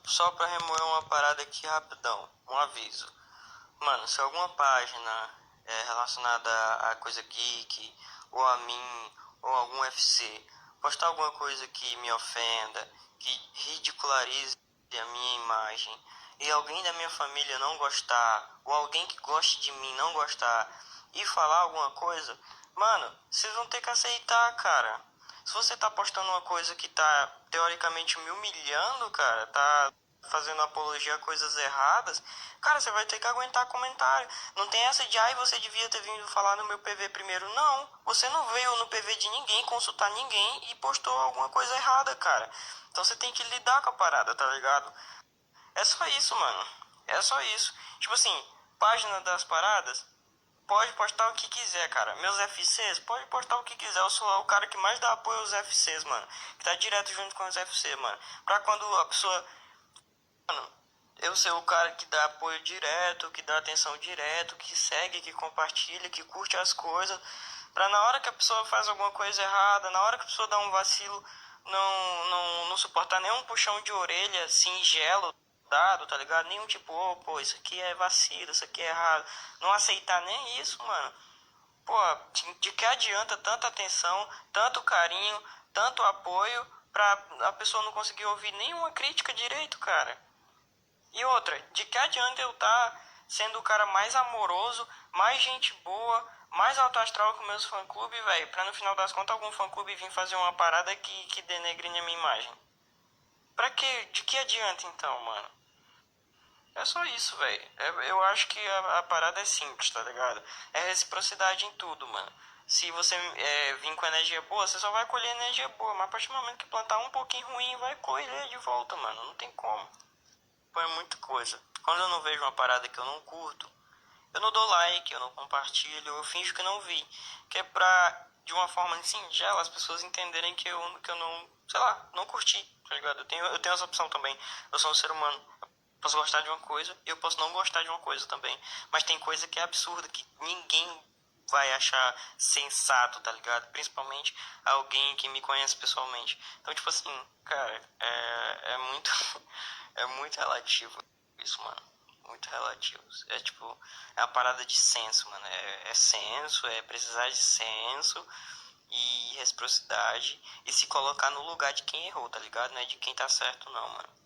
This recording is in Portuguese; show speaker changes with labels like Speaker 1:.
Speaker 1: só pra remover uma parada aqui rapidão, um aviso. Mano, se alguma página relacionada a coisa geek, ou a mim, ou algum UFC, postar alguma coisa que me ofenda, que ridicularize a minha imagem, e alguém da minha família não gostar, ou alguém que goste de mim não gostar, e falar alguma coisa, mano, vocês vão ter que aceitar, cara. Se você tá postando uma coisa que tá teoricamente me humilhando, cara, tá fazendo apologia a coisas erradas, cara, você vai ter que aguentar comentário. Não tem essa de, ai, você devia ter vindo falar no meu PV primeiro. Não, você não veio no PV de ninguém, consultar ninguém e postou alguma coisa errada, cara. Então você tem que lidar com a parada, tá ligado? É só isso, mano. É só isso. Tipo assim, página das paradas, pode postar o que quiser, cara. Meus FCs, pode postar o que quiser. Eu sou o cara que mais dá apoio aos FCs, mano. Que tá direto junto com os FC, mano. Pra quando a pessoa. Mano, eu ser o cara que dá apoio direto, que dá atenção direto, que segue, que compartilha, que curte as coisas. Pra na hora que a pessoa faz alguma coisa errada, na hora que a pessoa dá um vacilo, não suportar nenhum puxão de orelha singelo dado, tá ligado? Nenhum tipo, oh, pô, isso aqui é vacilo, isso aqui é errado. Não aceitar nem isso, mano. Pô, de que adianta tanta atenção, tanto carinho, tanto apoio pra a pessoa não conseguir ouvir nenhuma crítica direito, cara? E outra, de que adianta eu estar sendo o cara mais amoroso, mais gente boa, mais alto astral que meus fã-clube, velho, pra no final das contas algum fã-clube vir fazer uma parada que denegre a minha imagem. Pra quê? De que adianta então, mano? É só isso, velho. Eu acho que a parada é simples, tá ligado? É reciprocidade em tudo, mano. Se você vir com energia boa, você só vai colher energia boa. Mas a partir do momento que plantar um pouquinho ruim, vai colher de volta, mano. Não tem como. Põe muita coisa. Quando eu não vejo uma parada que eu não curto, eu não dou like, eu não compartilho, eu finjo que não vi. Que é pra, de uma forma singela, as pessoas entenderem que eu não, sei lá, não curti, tá ligado? Eu tenho essa opção também. Eu sou um ser humano. Eu posso gostar de uma coisa e eu posso não gostar de uma coisa também. Mas tem coisa que é absurda, que ninguém vai achar sensato, tá ligado? Principalmente alguém que me conhece pessoalmente. Então, tipo assim, cara, é muito, é muito relativo isso, mano. Muito relativo. É tipo, é uma parada de senso, mano. É senso, é precisar de senso e reciprocidade e se colocar no lugar de quem errou, tá ligado? Não é de quem tá certo, não, mano.